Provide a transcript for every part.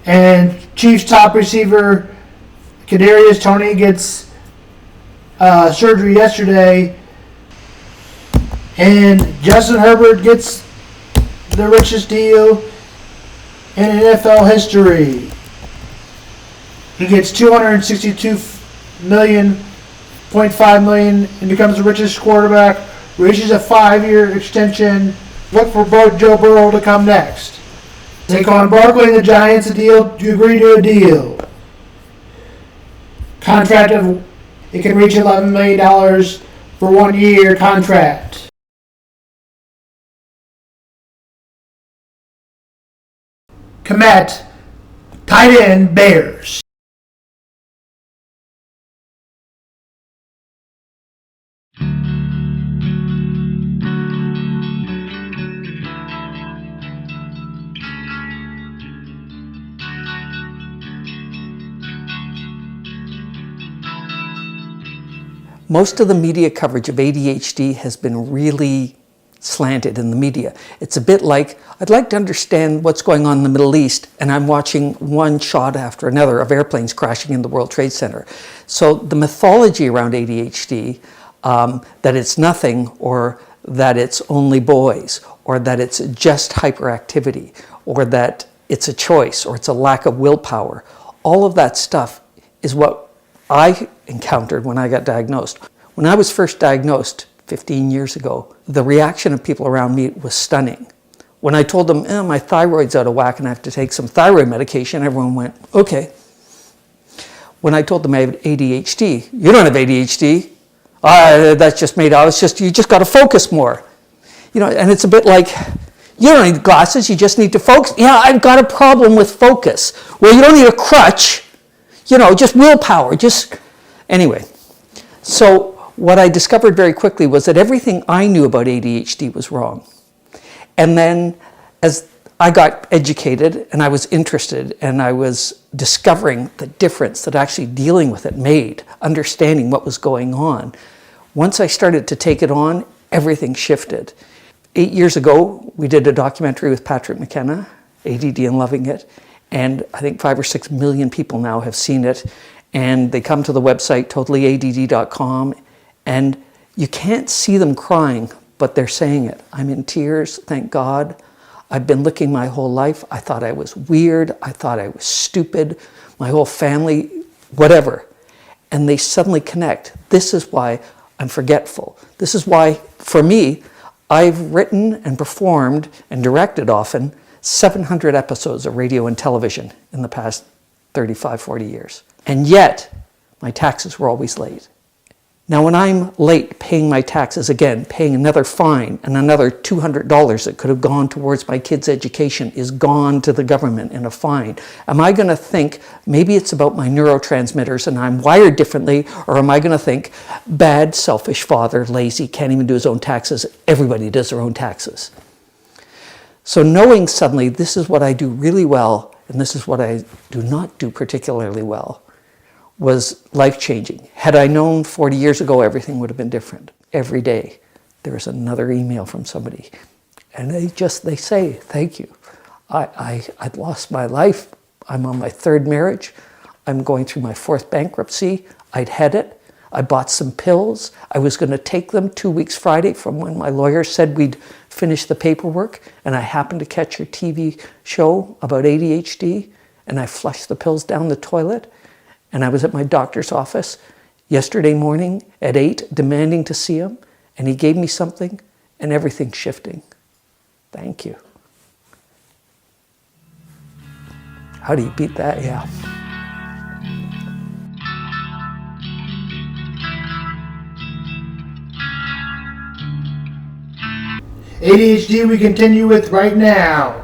And Chiefs top receiver Kadarius Toney gets surgery yesterday, and Justin Herbert gets the richest deal in NFL history. He gets $262.5 million and becomes the richest quarterback. Reaches a 5-year extension. Look for Joe Burrow to come next. Saquon Barkley and the Giants agree to a deal. Contract of it can reach $11 million for 1 year contract. Komet, tight end, Bears. Most of the media coverage of ADHD has been really slanted in the media. It's a bit like, I'd like to understand what's going on in the Middle East, and I'm watching one shot after another of airplanes crashing in the World Trade Center. So the mythology around ADHD, that it's nothing, or that it's only boys, or that it's just hyperactivity, or that it's a choice, or it's a lack of willpower, all of that stuff is what I encountered when I got diagnosed. When I was first diagnosed 15 years ago, the reaction of people around me was stunning. When I told them, my thyroid's out of whack and I have to take some thyroid medication, everyone went, okay. When I told them I have ADHD, you don't have ADHD. That's just made out. It's just, you just got to focus more. You know, and it's a bit like, you don't need glasses, you just need to focus. Yeah, I've got a problem with focus. Well, you don't need a crutch. You know, just willpower, anyway. So what I discovered very quickly was that everything I knew about ADHD was wrong. And then as I got educated and I was interested and I was discovering the difference that actually dealing with it made, understanding what was going on, once I started to take it on, everything shifted. 8 years ago, we did a documentary with Patrick McKenna, ADD and Loving It. And I think 5 or 6 million people now have seen it. And they come to the website, totallyADD.com, and you can't see them crying, but they're saying it. I'm in tears, thank God. I've been looking my whole life. I thought I was weird. I thought I was stupid. My whole family, whatever. And they suddenly connect. This is why I'm forgetful. This is why, for me, I've written and performed and directed often 700 episodes of radio and television in the past 35, 40 years. And yet, my taxes were always late. Now, when I'm late paying my taxes, again, paying another fine and another $200 that could have gone towards my kids' education is gone to the government in a fine. Am I going to think maybe it's about my neurotransmitters and I'm wired differently, or am I going to think bad, selfish father, lazy, can't even do his own taxes, everybody does their own taxes? So knowing suddenly this is what I do really well and this is what I do not do particularly well was life-changing. Had I known 40 years ago, everything would have been different. Every day there's another email from somebody and they say, thank you. I'd lost my life. I'm on my 3rd marriage. I'm going through my 4th bankruptcy. I'd had it. I bought some pills. I was going to take them 2 weeks Friday from when my lawyer said we'd finish the paperwork, and I happened to catch your TV show about ADHD, and I flushed the pills down the toilet, and I was at my doctor's office yesterday morning at 8 demanding to see him, and he gave me something, and everything's shifting. Thank you. How do you beat that? Yeah. ADHD we continue with right now.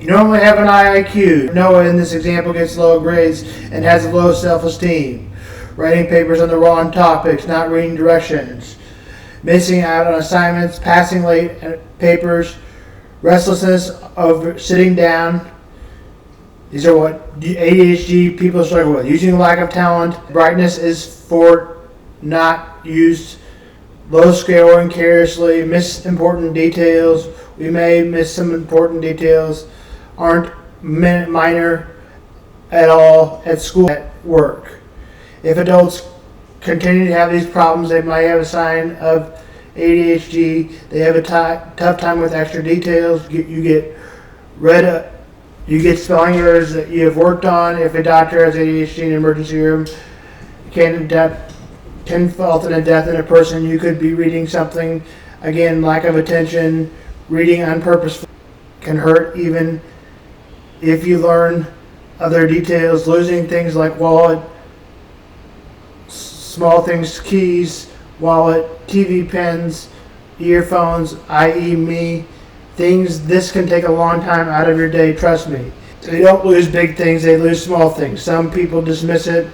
You normally have an high IQ. Noah in this example gets low grades and has low self-esteem. Writing papers on the wrong topics, not reading directions. Missing out on assignments, passing late papers, restlessness of sitting down. These are what ADHD people struggle with. Using lack of talent. Brightness is for not used. Low scoring carelessly, miss important details. We may miss some important details. Aren't minor at all at school, at work. If adults continue to have these problems, they might have a sign of ADHD. They have a tough time with extra details. You get spelling errors that you have worked on. If a doctor has ADHD in an emergency room, can result in a death in a person. You could be reading something, again, lack of attention, reading on purpose can hurt even if you learn other details, losing things like wallet, small things, keys, wallet, TV pens, earphones, i.e. me, things. This can take a long time out of your day, trust me. They don't lose big things, they lose small things. Some people dismiss it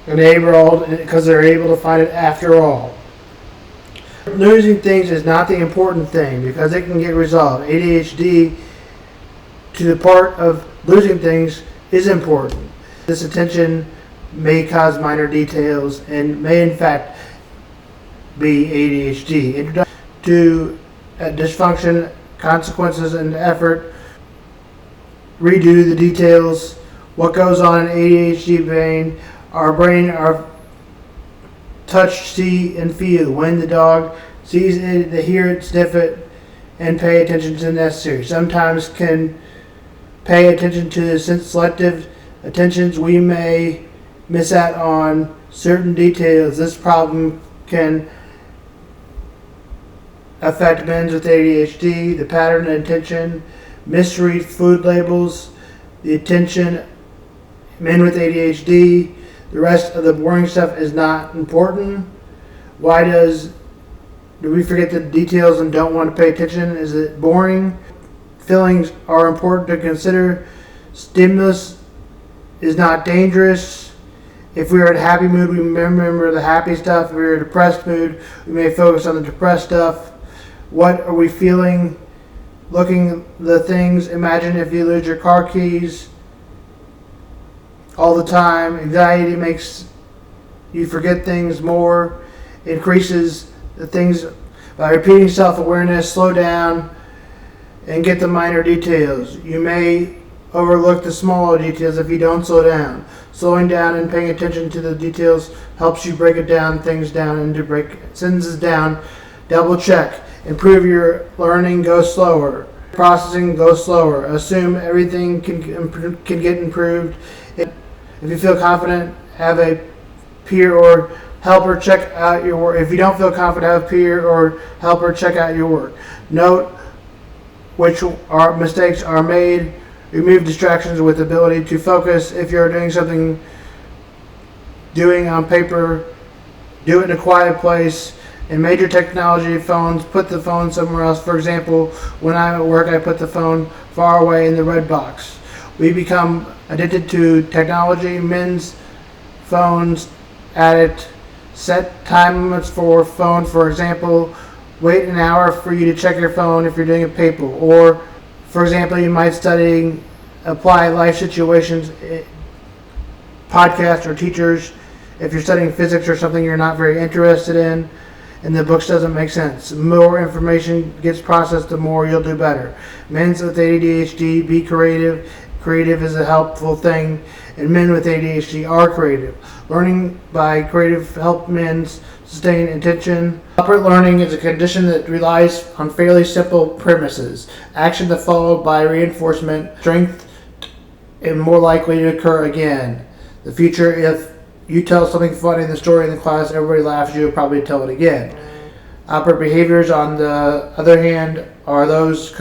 and because they're able to find it after all. Losing things is not the important thing because it can get resolved. ADHD, to the part of losing things, is important. This attention may cause minor details and may in fact be ADHD. Introduction to dysfunction, consequences, and effort. Redo the details. What goes on in ADHD brain? Our brain are touch, see, and feel. When the dog sees it, they hear it, sniff it, and pay attention to the necessary. Sometimes can pay attention to the selective attentions. We may miss out on certain details. This problem can affect men with ADHD, the pattern and attention, misread food labels, the attention, men with ADHD. The rest of the boring stuff is not important. Why do we forget the details and don't want to pay attention? Is it boring? Feelings are important to consider. Stimulus is not dangerous. If we are in a happy mood, we remember the happy stuff. If we are in a depressed mood, we may focus on the depressed stuff. What are we feeling? Looking the things. Imagine if you lose your car keys all the time. Anxiety makes you forget things more. Increases the things by repeating self-awareness. Slow down and get the minor details. You may overlook the smaller details if you don't slow down. Slowing down and paying attention to the details helps you break things down into sentences down. Double check. Improve your learning. Go slower. Processing. Go slower. Assume everything can get improved. If you feel confident, have a peer or helper check out your work. If you don't feel confident, have a peer or helper check out your work. Note which mistakes are made. Remove distractions with ability to focus. If you're doing something on paper, do it in a quiet place. In major technology phones, put the phone somewhere else. For example, when I'm at work, I put the phone far away in the red box. We become addicted to technology. Men's phones addict. Set time limits for phone. For example, wait an hour for you to check your phone if you're doing a paper. Or, for example, you might apply life situations, podcasts or teachers. If you're studying physics or something you're not very interested in, and the books doesn't make sense. The more information gets processed, the more you'll do better. Men with ADHD, be creative. Creative is a helpful thing, and men with ADHD are creative. Learning by creative help men sustain attention. Operant learning is a condition that relies on fairly simple premises. Action that followed by reinforcement, strength, and more likely to occur again. The future, if you tell something funny in the story in the class, everybody laughs, you'll probably tell it again. Operant behaviors, on the other hand, are those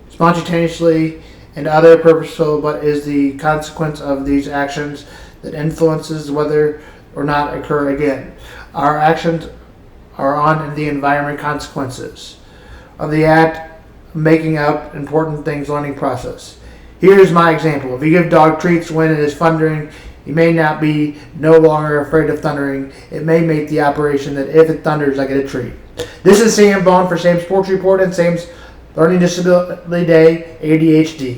spontaneously and other purposeful, but is the consequence of these actions that influences whether or not occur again. Our actions are on the environment consequences of the act making up important things learning process. Here's my example. If you give dog treats when it is thundering, you may not be no longer afraid of thundering. It may make the operation that if it thunders, I get a treat. This is Sam Bone for Sam's Sports Report and Sam's Learning Disability Day, ADHD.